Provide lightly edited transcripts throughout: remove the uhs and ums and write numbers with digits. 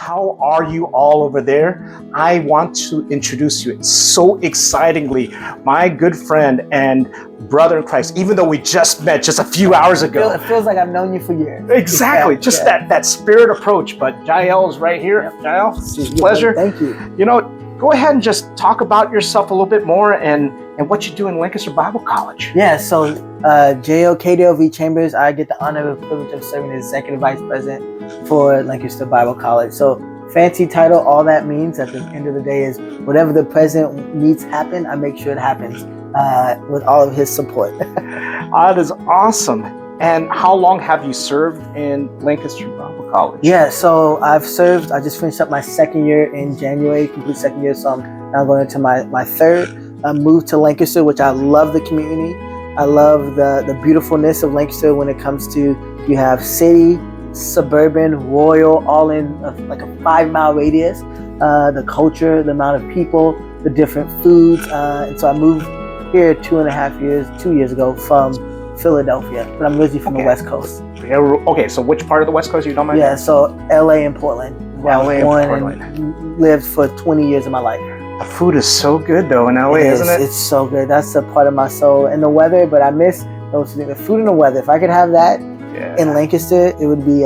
how are you all over there? I want to introduce you so excitingly, my good friend and brother in Christ, even though we just met just a few hours ago. It feels like I've known you for years. Exactly, just that spirit approach. But Jael is right here. Yep. Jael, it's a pleasure. Thank you. You know, go ahead and just talk about yourself a little bit more and what you do in Lancaster Bible College. Yeah, so Jael K.D.L.V. Chambers, I get the honor and privilege of serving as Executive Vice President for Lancaster Bible College. So fancy title, all that means at the end of the day is whatever the president needs happen, I make sure it happens with all of his support. That is awesome. And how long have you served in Lancaster Bible College? Yeah, so I just finished up my second year in January, complete second year, so I'm now going into my third. I moved to Lancaster, which I love the community. I love the beautifulness of Lancaster when it comes to, you have city, suburban, royal, all in like a 5-mile radius. The culture, the amount of people, the different foods. And so I moved here 2 years ago from Philadelphia, but I'm originally from the West Coast. Okay, so which part of the West Coast, you don't mind? Yeah, so LA and Portland. LA and Portland. And lived for 20 years of my life. The food is so good though in LA, isn't it? It's so good. That's a part of my soul. And the weather, but I miss those things. The food and the weather. If I could have that in Lancaster, it would be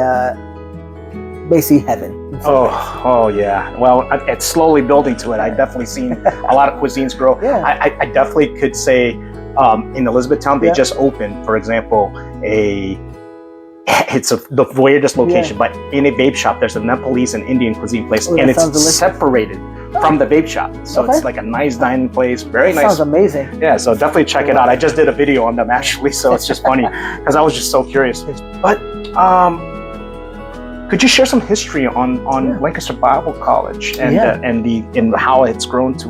basically heaven. Oh yeah. Well, it's slowly building to it. I've definitely seen a lot of cuisines grow. Yeah. I definitely could say in Elizabethtown, they just opened, for example, it's the weirdest location, but in a babe shop, there's a Nepalese and Indian cuisine place, and it's separated from the babe shop. So it's like a nice dining place, very nice. Sounds amazing. Yeah, so definitely check it out. I just did a video on them actually, so it's just funny because I was just so curious. But could you share some history on Lancaster Bible College and how it's grown to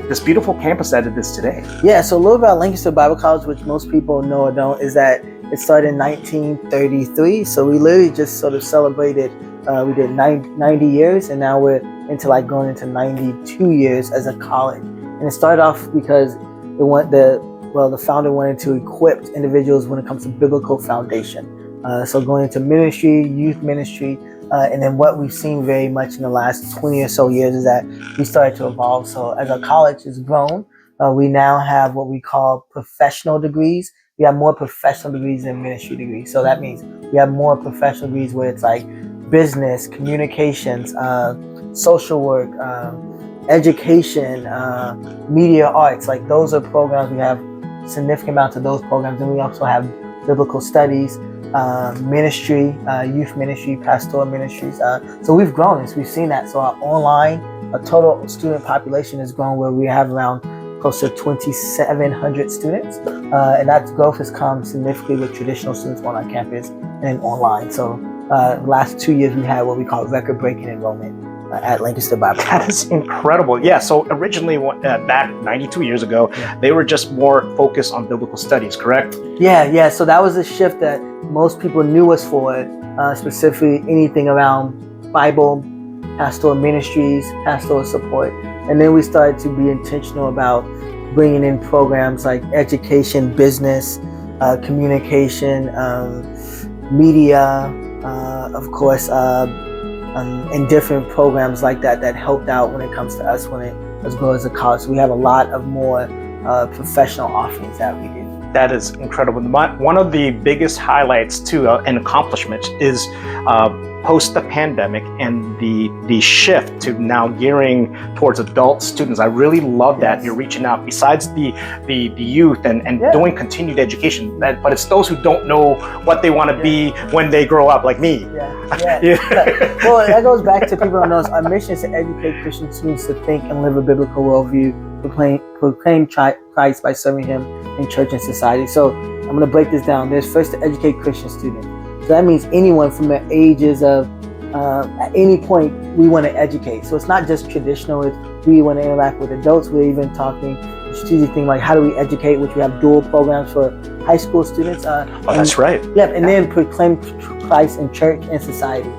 this beautiful campus that it is today? Yeah, so a little about Lancaster Bible College, which most people know or don't, is that it started in 1933. So we literally just sort of celebrated, we did 90 years, and now we're going into 92 years as a college. And it started off because the founder wanted to equip individuals when it comes to biblical foundation. So going into ministry, youth ministry, and then what we've seen very much in the last 20 or so years is that we started to evolve. So as our college has grown, we now have what we call professional degrees. We have more professional degrees than ministry degrees. So that means we have more professional degrees where it's like business, communications, social work, education, media arts. Like those are programs. We have significant amounts of those programs. And we also have biblical studies, ministry, youth ministry, pastoral ministries. So we've grown this. We've seen that. So our total student population has grown where we have around close to 2,700 students. And that growth has come significantly with traditional students on our campus and online. So last 2 years we had what we call record-breaking enrollment at Lancaster Bible College. That is incredible. Yeah, so originally back 92 years ago, they were just more focused on biblical studies, correct? Yeah. So that was a shift that most people knew us for, specifically anything around Bible, pastoral ministries, pastoral support. And then we started to be intentional about bringing in programs like education, business, communication, media, of course, and different programs like that helped out when it comes to us as well as a college. So we have a lot of more professional offerings that we do. That is incredible. One of the biggest highlights too and accomplishments is post the pandemic and the shift to now gearing towards adult students. I really love that you're reaching out besides the youth and doing continued education, but it's those who don't know what they want to be when they grow up, like me. Well, that goes back to people who know our mission is to educate Christian students to think and live a biblical worldview, proclaim Christ by serving him in church and society. So I'm going to break this down. There's first to educate Christian students. So that means anyone from the ages of, at any point, we want to educate. So it's not just traditional, we want to interact with adults. We're even talking strategic thing like how do we educate, which we have dual programs for high school students. That's right. Yeah, and then proclaim Christ in church and society.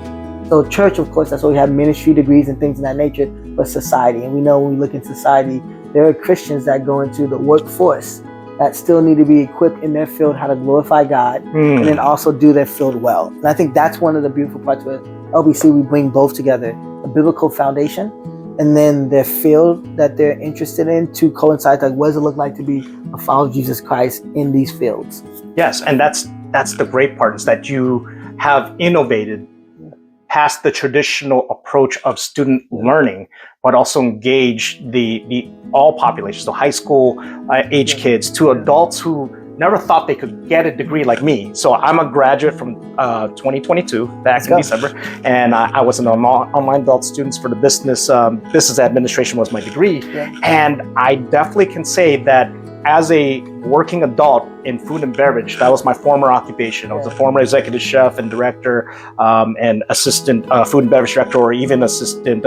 So church, of course, that's why we have ministry degrees and things of that nature, but society. And we know when we look in society, there are Christians that go into the workforce that still need to be equipped in their field how to glorify God and then also do their field well. And I think that's one of the beautiful parts with LBC. We bring both together. a biblical foundation, and then their field that they're interested in to coincide. Like, what does it look like to be a follower of Jesus Christ in these fields? Yes, and that's the great part, is that you have innovated past the traditional approach of student learning, but also engage the all populations, so high school age kids to adults who never thought they could get a degree like me. So I'm a graduate from 2022, back in December, and I was an online adult student for the business administration was my degree. Yeah. And I definitely can say that as a working adult in food and beverage, that was my former occupation. I was a former executive chef and director, and assistant food and beverage director, or even assistant,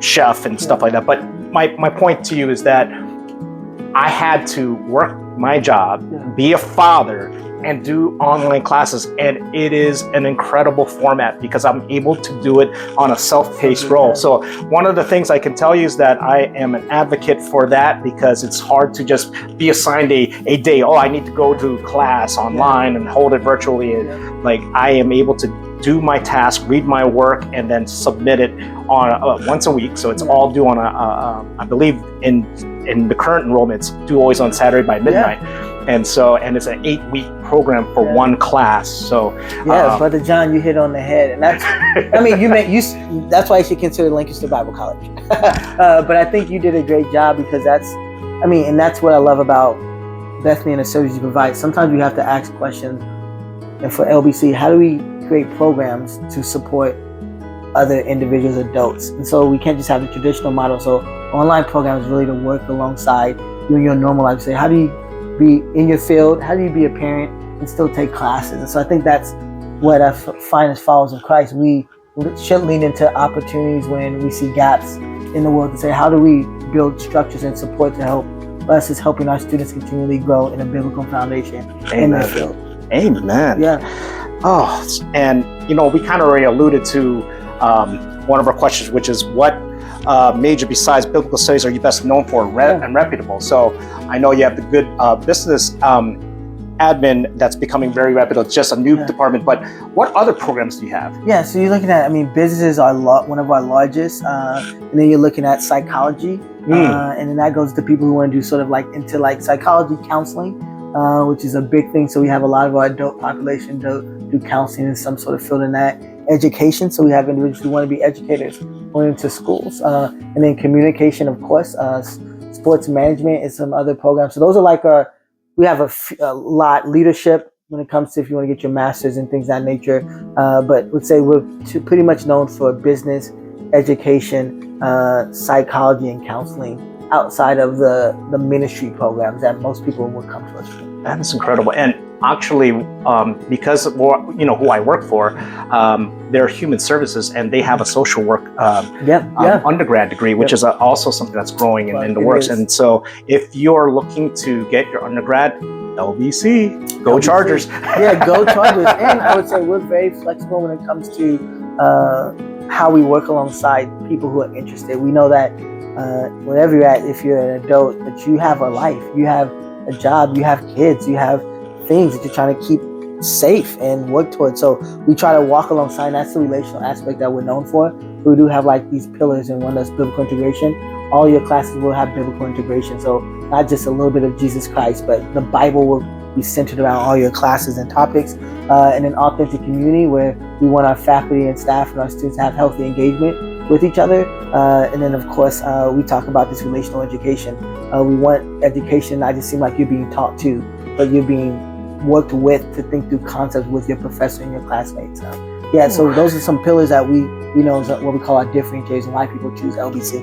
chef and stuff like that. But my point to you is that I had to work my job, be a father, and do online classes. And it is an incredible format because I'm able to do it on a self-paced role. So one of the things I can tell you is that I am an advocate for that, because it's hard to just be assigned a day. Oh, I need to go to class online and hold it virtually. Like, I am able to do my task, read my work, and then submit it on once a week. So it's all due on I believe in the current enrollment, it's due always on Saturday by midnight. And it's an 8-week program for one class. So Brother John, you hit on the head, and that's I mean, that's why you should consider Lancaster Bible College. But I think you did a great job, because that's what I love about Bethany and the service you provide. Sometimes we have to ask questions, and for LBC, how do we create programs to support other individuals, adults? And so we can't just have the traditional model. So online programs really to work alongside you in your normal life. Say, how do you be in your field? How do you be a parent and still take classes? And so I think that's what I find as followers of Christ. We should lean into opportunities when we see gaps in the world to say, how do we build structures and support to help us as helping our students continually grow in a biblical foundation in their field. Amen. Yeah. Oh, and we kind of already alluded to one of our questions, which is what major besides biblical studies are you best known for and reputable? So I know you have the good business admin that's becoming very reputable. It's just a new department, but what other programs do you have? Yeah, so you're looking at, businesses are one of our largest, and then you're looking at psychology, and then that goes to people who want to do sort of like into like psychology counseling, which is a big thing. So we have a lot of our adult population do counseling in some sort of field in that. Education, so we have individuals who want to be educators going into schools, and then communication, of course, sports management and some other programs. So those are like we have a lot. Leadership, when it comes to if you want to get your master's and things of that nature, but would say we're pretty much known for business, education, psychology, and counseling outside of the ministry programs that most people would come to us for. That is incredible. And actually, because of who I work for, they're human services, and they have a social work undergrad degree, which is also something that's growing in the works. And so if you're looking to get your undergrad, LBC, go Chargers. Yeah, go Chargers. And I would say we're very flexible when it comes to how we work alongside people who are interested. We know that wherever you're at, if you're an adult, that you have a life, you have a job, you have kids, you have things that you're trying to keep safe and work towards. So we try to walk alongside. That's the relational aspect that we're known for. We do have like these pillars, and one that's biblical integration. All your classes will have biblical integration. So not just a little bit of Jesus Christ, but the Bible will be centered around all your classes and topics. And an authentic community where we want our faculty and staff and our students to have healthy engagement with each other. And then of course, we talk about this relational education. We want education not just seem like you're being taught to, but you're being worked with to think through concepts with your professor and your classmates. So those are some pillars that we know is what we call our differentiators and why people choose LBC.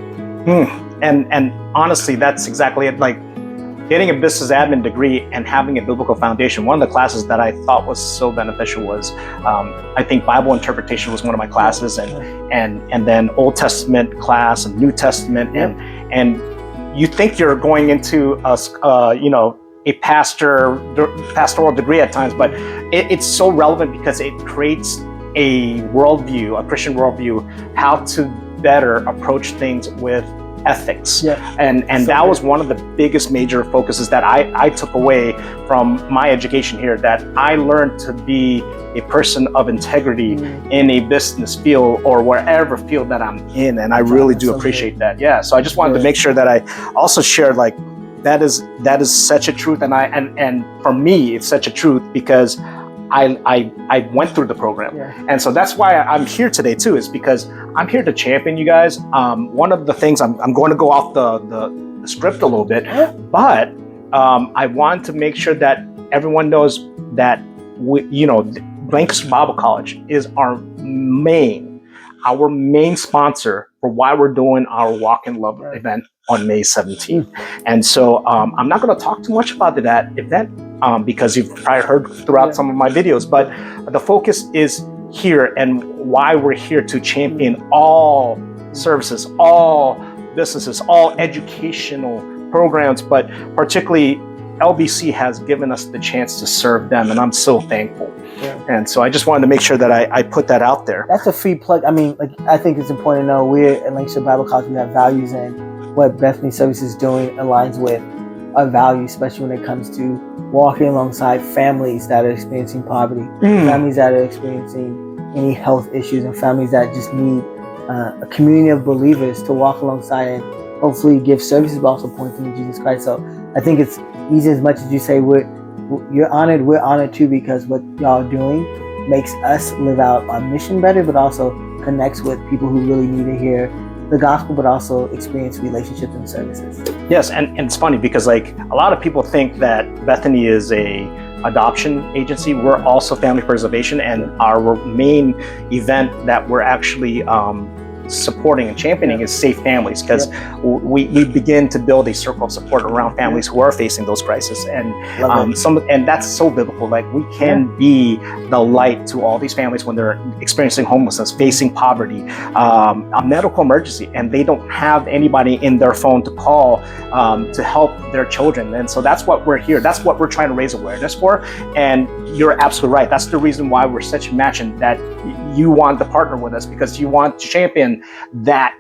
And honestly, that's exactly it. Like getting a business admin degree and having a biblical foundation. One of the classes that I thought was so beneficial was, I think Bible interpretation was one of my classes, and then Old Testament class and New Testament, and you think you're going into a pastoral degree at times, but it's so relevant because it creates a worldview, a Christian worldview, how to better approach things with ethics. Yeah. And So that good. was one of the biggest major focuses that I took away from my education here, that I learned to be a person of integrity in a business field or wherever field that I'm in. And I really do appreciate that. Yeah. So I just wanted to make sure that I also shared, like, that is such a truth. And for me, it's such a truth because I went through the program. And so that's why I'm here today too, is because I'm here to champion you guys. One of the things, I'm going to go off the script a little bit, but I want to make sure that everyone knows that Lancaster Bible College is our main sponsor for why we're doing our Walk in Love event on May 17th. And so I'm not going to talk too much about that event because you've probably heard throughout some of my videos, but the focus is here and why we're here to champion all services, all businesses, all educational programs, but particularly LBC has given us the chance to serve them, and I'm so thankful. And so I just wanted to make sure that I put that out there. That's a free plug. I mean, like, I think it's important to know we're at Lancaster Bible College. We have values, and what Bethany Service is doing aligns with our values, especially when it comes to walking alongside families that are experiencing poverty, families that are experiencing any health issues, and families that just need a community of believers to walk alongside and hopefully give services, but also point them to Jesus Christ. So I think it's easy, as much as you say you're honored, we're honored too, because what y'all are doing makes us live out our mission better, but also connects with people who really need to hear the gospel, but also experience relationships and services. Yes, and it's funny because, like, a lot of people think that Bethany is a adoption agency. We're also family preservation, and our main event that we're actually supporting and championing is Safe Families, because we begin to build a circle of support around families who are facing those crises, and and that's so biblical. Like, we can be the light to all these families when they're experiencing homelessness, facing poverty, a medical emergency, and they don't have anybody in their phone to call to help their children. And so that's what we're here. That's what we're trying to raise awareness for. And you're absolutely right. That's the reason why we're such a match, and that you want to partner with us, because you want to champion that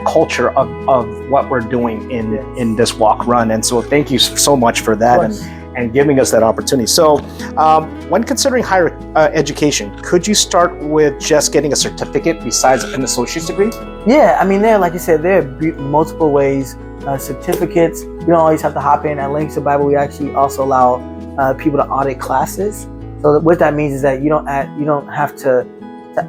culture of what we're doing in this walk run. And so thank you so much for that and giving us that opportunity. So when considering higher education, could you start with just getting a certificate besides an associate's degree? Yeah, I mean, like you said, there are multiple ways. Certificates, you don't always have to hop in. At Lancaster Bible, we actually also allow people to audit classes. So what that means is that you don't have to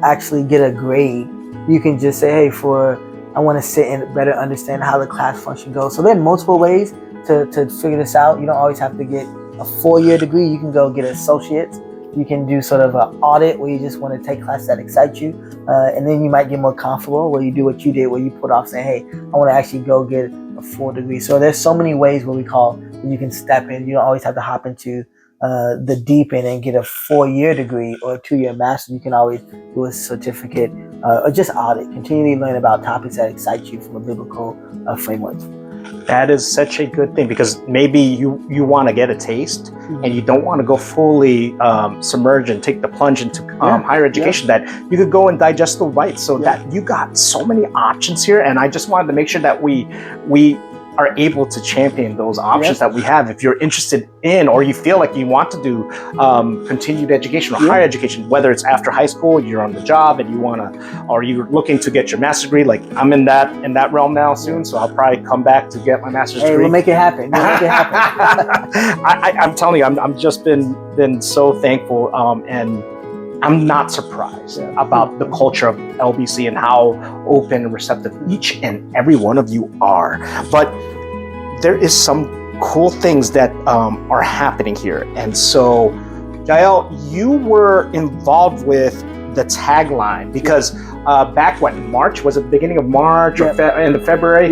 actually get a grade. You can just say, hey, I want to sit and better understand how the class function goes. So there are multiple ways to figure this out. You don't always have to get a 4-year degree. You can go get an associate's. You can do sort of an audit where you just want to take classes that excite you. And then you might get more comfortable where you do what you did, where you put off saying, hey, I want to actually go get a full degree. So there's so many ways where you can step in. You don't always have to hop into the deep end and get a 4-year degree or a 2-year master. You can always do a certificate or just audit. Continually learn about topics that excite you from a biblical framework. That is such a good thing, because maybe you want to get a taste and you don't want to go fully submerge and take the plunge into higher education, that you could go and digest the bites. So that you got so many options here, and I just wanted to make sure that we are able to champion those options that we have. If you're interested in, or you feel like you want to do continued education or higher education, whether it's after high school, you're on the job and you want to, or you're looking to get your master's degree. Like, I'm in that realm now soon, so I'll probably come back to get my master's degree. We'll make it happen. I'm telling you, I'm just been so thankful, and I'm not surprised about the culture of LBC and how open and receptive each and every one of you are. But there is some cool things that are happening here. And so, Jael, you were involved with the tagline, because back March? Was it beginning of March or end of February?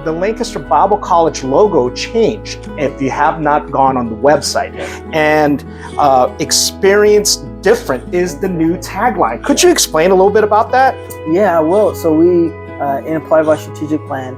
The Lancaster Bible College logo changed, if you have not gone on the website. And experience different is the new tagline. Could you explain a little bit about that? Yeah, I will. So we, in a part of our strategic plan,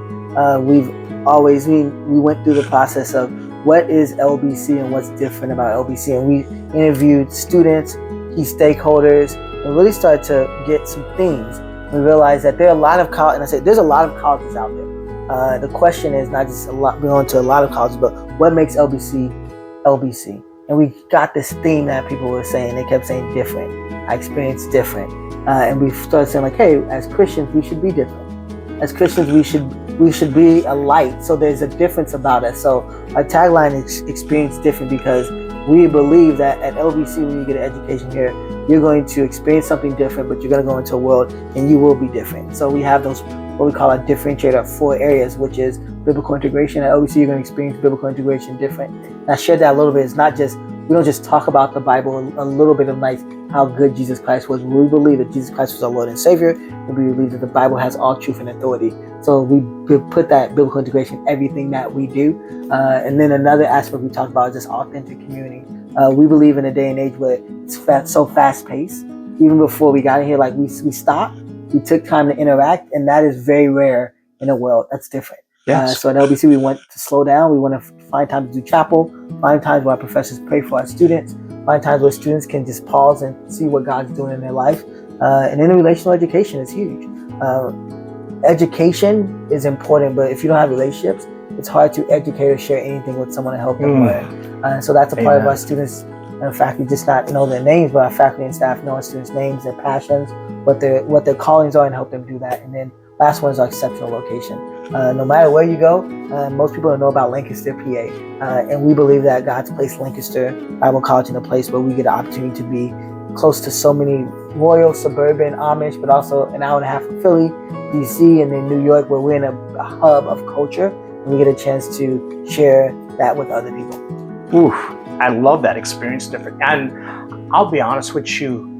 we went through the process of what is LBC and what's different about LBC. And we interviewed students, key stakeholders, and really started to get some themes. we realized that there are a lot of colleges, and I said there's a lot of colleges out there. The question is not just going to a lot of colleges, but what makes LBC LBC? And we got this theme that people were saying. They kept saying different. I experienced different, and we started saying like, hey, as Christians, we should be different. As Christians, we should be a light. So there's a difference about us. So our tagline is experience different, because we believe that at LBC, when you get an education here, you're going to experience something different, but you're going to go into a world and you will be different. So we have those, what we call a differentiator of 4 areas, which is biblical integration. At LBC, you're going to experience biblical integration different. And I shared that a little bit. It's not just, we don't just talk about the Bible, a little bit of like how good Jesus Christ was. We believe that Jesus Christ was our Lord and Savior, and we believe that the Bible has all truth and authority. So we put that biblical integration in everything that we do. And then another aspect we talk about is just authentic community. We believe in a day and age where it's so fast-paced. Even before we got in here, like we stopped, we took time to interact, and that is very rare in a world that's different. Yes. So at LBC, we want to slow down. We want to find time to do chapel, find times where our professors pray for our students, find times where students can just pause and see what God's doing in their life. And interrelational education is huge. Education is important, but if you don't have relationships, it's hard to educate or share anything with someone to help them learn. So that's a part of our students and faculty, just not know their names, but our faculty and staff know our students' names, their passions, what their callings are, and help them do that. And then last one is our exceptional location. No matter where you go, most people don't know about Lancaster, PA. And we believe that God's placed Lancaster Bible College in a place where we get the opportunity to be close to so many royal, suburban, Amish, but also an hour and a half from Philly, DC, and then New York, where we're in a hub of culture, and we get a chance to share that with other people. Ooh, I love that experience different. And I'll be honest with you,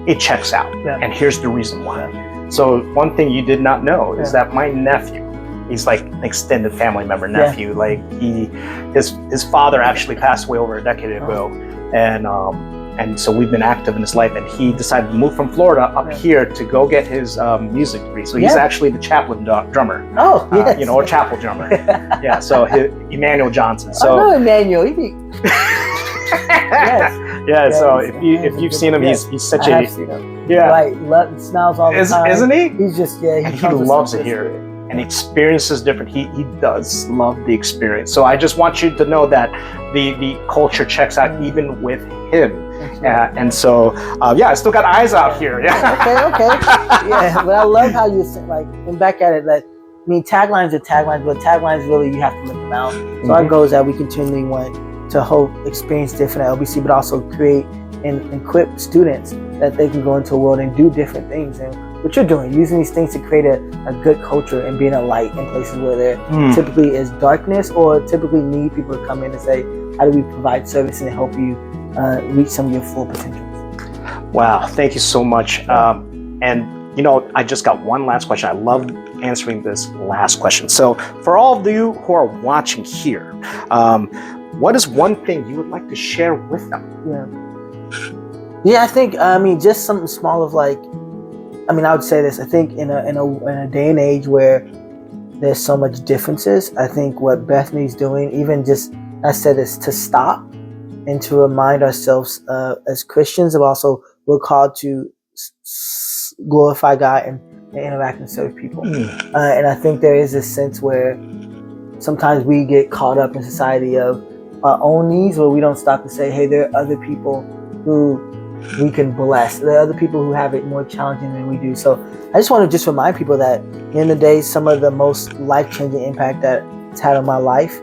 it checks out. Yeah. And here's the reason why. Yeah. So one thing you did not know is that my nephew, he's like an extended family member nephew. Yeah. Like his father actually passed away over a decade ago. And so we've been active in his life, and he decided to move from Florida up here to go get his music degree. So he's actually the chaplain drummer. Oh, yes. Or chapel drummer. Yeah, so Emmanuel Johnson. So I know Emmanuel. Yeah, so if you've seen him, he's such I have seen him. Yeah. Right, smiles all the time. Isn't he? He's just, he loves it here. And experience is different. He does love the experience. So I just want you to know that the culture checks out even with him. And so, I still got eyes out here. Yeah. Okay. Yeah, but I love how you said, like, and back at it, that, I mean, taglines are taglines, but taglines really, you have to live them out. So our goal is that we continually want to hope, experience different at LBC, but also create and equip students that they can go into a world and do different things. And what you're doing, using these things to create a good culture and being a light in places where there typically is darkness, or typically need people to come in and say, how do we provide service and help you reach some of your full potential? Wow, thank you so much. And I just got one last question. I love answering this last question. So for all of you who are watching here, what is one thing you would like to share with them? Yeah, I think, just something small of like, I would say this. I think in a day and age where there's so much differences, I think what Bethany's doing, even just, I said this, to stop and to remind ourselves as Christians, but also we're called to glorify God and interact and serve people. And I think there is this sense where sometimes we get caught up in society of our own needs, where we don't stop to say, hey, there are other people who we can bless. There are other people who have it more challenging than we do. So I just want to remind people that in the day, some of the most life-changing impact that it's had on my life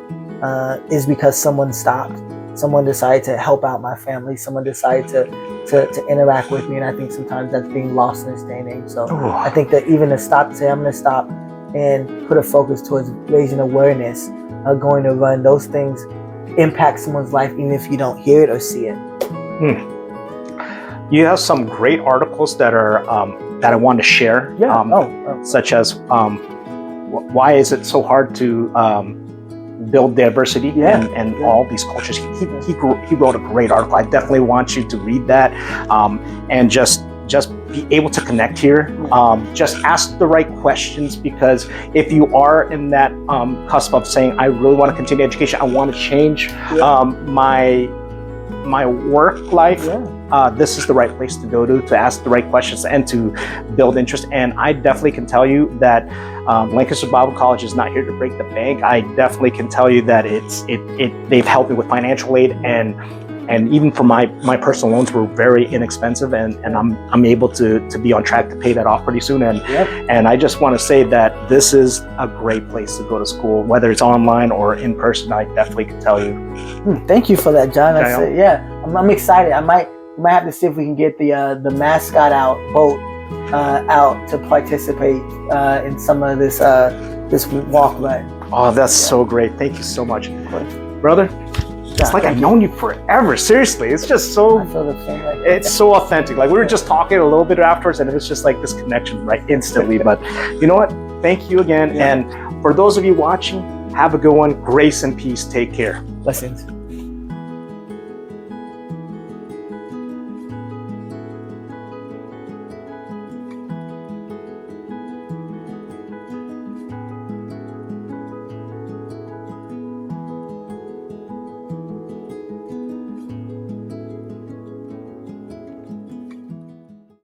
is because someone stopped. Someone decided to help out my family. Someone decided to interact with me. And I think sometimes that's being lost in this day and age. So I think that even to stop, to say, I'm going to stop and put a focus towards raising awareness, going to run, those things impact someone's life, even if you don't hear it or see it. You have some great articles that are that I want to share. Such as why is it so hard to build diversity and all these cultures. He wrote a great article. I definitely want you to read that and just be able to connect here. Just ask the right questions, because if you are in that cusp of saying, I really want to continue education, I want to change my work life, Yeah. this is the right place to go to ask the right questions and to build interest. And I definitely can tell you that Lancaster Bible College is not here to break the bank. I definitely can tell you that they've helped me with financial aid, and even for my personal loans were very inexpensive, and I'm able to be on track to pay that off pretty soon. And I just want to say that this is a great place to go to school, whether it's online or in person. I definitely can tell you. Thank you for that, John. Jael? I'm excited. I might have to see if we can get the mascot boat out to participate in some of this walk run. Oh, that's so great. Thank you so much, brother. It's like I've known you forever. Seriously, it's just so. I feel the same way. It's so authentic. Like we were just talking a little bit afterwards, and it was just like this connection right instantly. But you know what? Thank you again. Yeah. And for those of you watching, have a good one. Grace and peace. Take care. Blessings.